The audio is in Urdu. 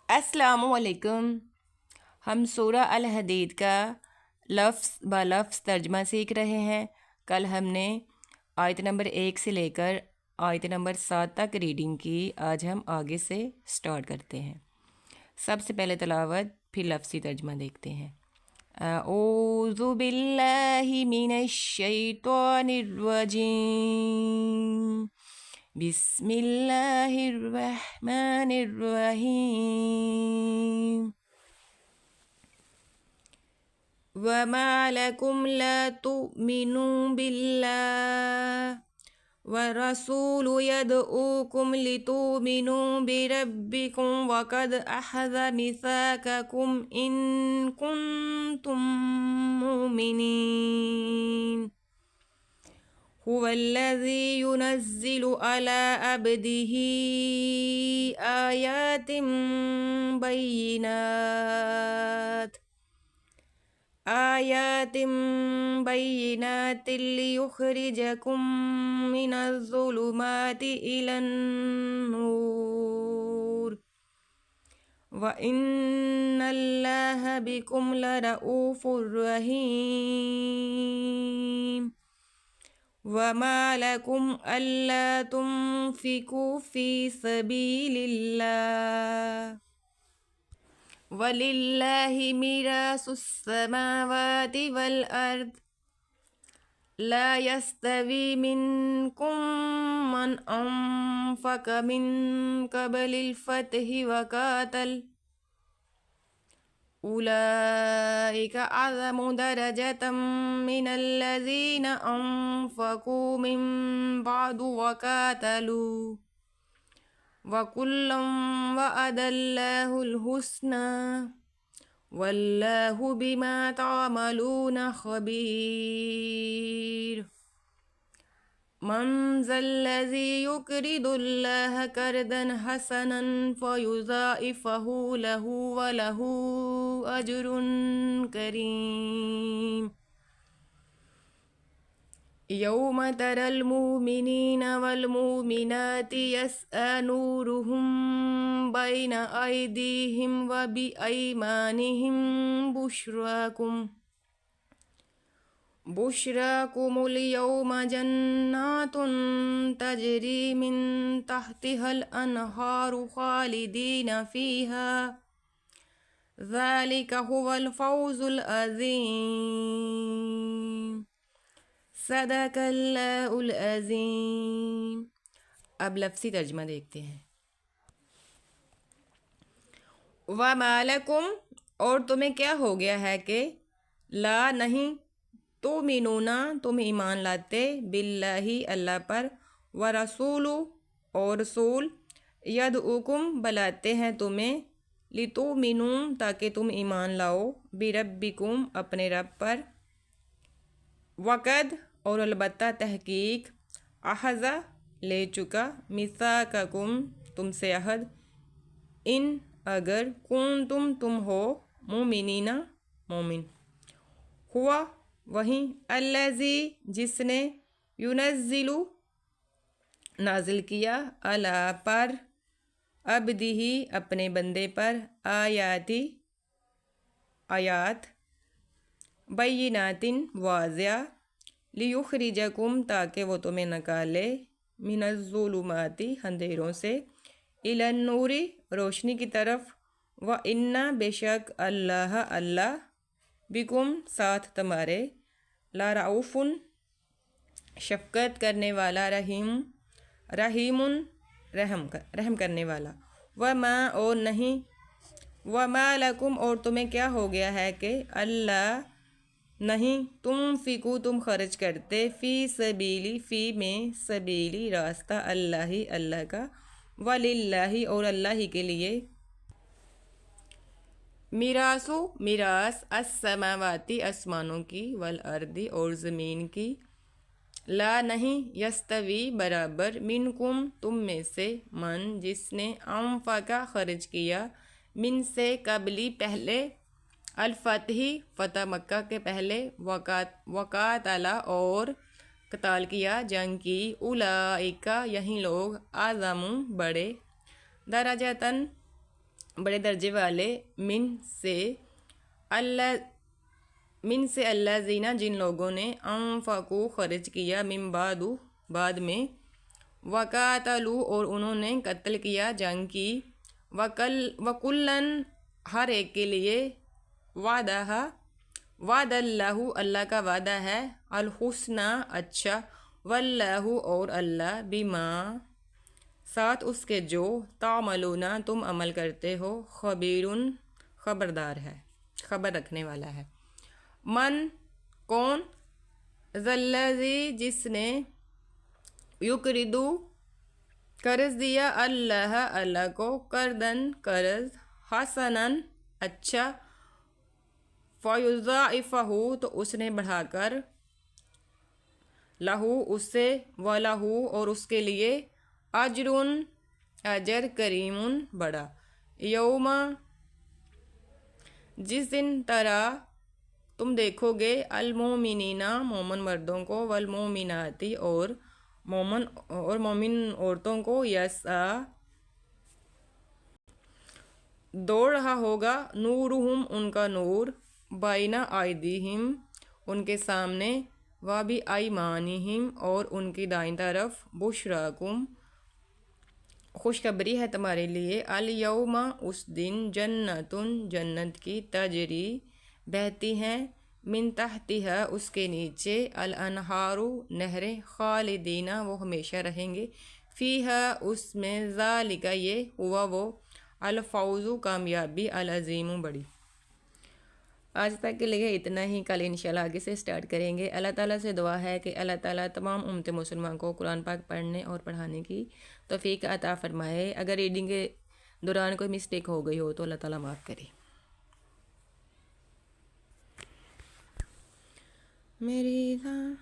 السلام علیکم۔ ہم سورہ الحدید کا لفظ با لفظ ترجمہ سیکھ رہے ہیں۔ کل ہم نے آیت نمبر 1 سے لے کر آیت نمبر 7 تک ریڈنگ کی۔ آج ہم آگے سے سٹارٹ کرتے ہیں۔ سب سے پہلے تلاوت پھر لفظی ترجمہ دیکھتے ہیں۔ اعوذ باللہ من الشیطان الرجیم، بسم اللہ الرحمن الرحیم۔ وما لكم لا تؤمنوا بالله والرسول يدعوكم لتؤمنوا بربكم وقد أخذ ميثاقكم إن كنتم مؤمنين هو الذي ينزل على عبده آيات بينات ليخرجكم من الظلمات إلى النور وإن الله بكم لرؤوف رحيم۔ وما لكم ألا تنفقوا في سبيل الله وَلِلَّهِ مِيرَاثُ السَّمَاوَاتِ وَالْأَرْضِ لَا يَسْتَوِي مِنكُم مَّنْ أَنفَقَ مِن قَبْلِ الْفَتْحِ وَقَاتَلَ أُولَٰئِكَ أَعْظَمُ دَرَجَةً مِّنَ الَّذِينَ أَنفَقُوا مِن بَعْدُ وَقَاتَلُوا وَكُلًّا وَعَدَ اللَّهُ الْحُسْنَىٰ وَاللَّهُ بِمَا تَعْمَلُونَ خَبِيرٌ۔ مَنْ ذَا الَّذِي يُقْرِضُ اللَّهَ قَرْضًا حَسَنًا فَيُضَاعِفَهُ لَهُ وَلَهُ أَجْرٌ كَرِيمٌ۔ يوم ترى المؤمنين والمؤمنات يسعى نورهم بين أيديهم وبأيمانهم بشراكم اليوم جنات تجري من تحتها الأنهار خالدين فيها ذلك هو الفوز العظيم۔ صدق اللہ العظیم۔ اب لفظی ترجمہ دیکھتے ہیں۔ وَمَا لَكُمْ، اور تمہیں کیا ہو گیا ہے کہ لا نہیں تؤمنون تم ایمان لاتے باللہ اللہ پر ورسول اور رسول یدعوکم بلاتے ہیں تمہیں لتؤمنوا تاکہ تم ایمان لاؤ بربکم اپنے رب پر وقد اور البتہ تحقیق اخذ لے چکا میثاقکم تم سے عہد ان اگر کنتم تم ہو مومنین مومن ہوا وہی الذی جس نے ینزل نازل کیا علی پر عبدہ اپنے بندے پر آیات بینات واضح لیخرجکم تاکہ وہ تمہیں نکالے من الظلمات اندھیروں سے الی النور روشنی کی طرف وَإِنَّ بے شک اللہ بکم ساتھ تمہارے لرؤوف شفقت کرنے والا رحیم رحم کرنے والا۔ وما اور نہیں وما لکم اور تمہیں کیا ہو گیا ہے کہ اللہ نہیں تنفقوا تم خرچ کرتے فی سبیلی فی میں سبیلی راستہ اللہ کا وللہ اور اللہ ہی کے لیے میراث السماواتی آسمانوں کی والارض اور زمین کی لا نہیں یستوی برابر منکم تم میں سے من جس نے انفقا خرچ کیا من سے قبلی پہلے الفتح فتح مکہ کے پہلے وقاتل اور قتال کیا جنگ کی اولئک یہی لوگ اعظم بڑے درجتاً بڑے درجے والے، من سے اللہ زینہ جن لوگوں نے انفقوا خرچ کیا، من بعد میں، وقاتلوا اور انہوں نے قتل کیا، جنگ کی، وکلن ہر ایک کے لیے، وعد اللہ اللہ کا وعدہ ہے، الحسنی اچھا، واللہ اور اللہ، بما ساتھ اس کے جو، تعملون تم عمل کرتے ہو، خبیرun خبردار ہے، خبر رکھنے والا ہے۔ من کون، ذی جس نے، یقرضو قرض دیا، اللہ کو، قرضاً قرض، حسناً اچھا، فیضاعفہ تو اس نے بڑھا کر، لہو اس سے، ولہو اور اس کے لیے، اجر کریم بڑا، یوم جس دن، ترا تم دیکھو گے، المومنین مومن مردوں کو، والمومنات اور مومن عورتوں کو، دوڑ رہا ہوگا، نورہم ان کا نور، بین ایدیہم ان کے سامنے، وبایمانہم اور ان کی دائیں طرف، بشراکم خوشخبری ہے تمہارے لیے، الیوم اس دن، جنت کی، تجری بہتی ہیں، من تحتہا اس کے نیچے، الانہار نہریں، خالدین وہ ہمیشہ رہیں گے، فیہا اس میں، ذالک یہ، ہوا وہ، الفوز کامیابی، العظیم بڑی۔ آج تک کے لیے اتنا ہی، کل انشاءاللہ آگے سے سٹارٹ کریں گے۔ اللہ تعالیٰ سے دعا ہے کہ اللہ تعالیٰ تمام امت مسلمان کو قرآن پاک پڑھنے اور پڑھانے کی توفیق عطا فرمائے۔ اگر ریڈنگ کے دوران کوئی مسٹیک ہو گئی ہو تو اللہ تعالیٰ معاف کرے۔ میری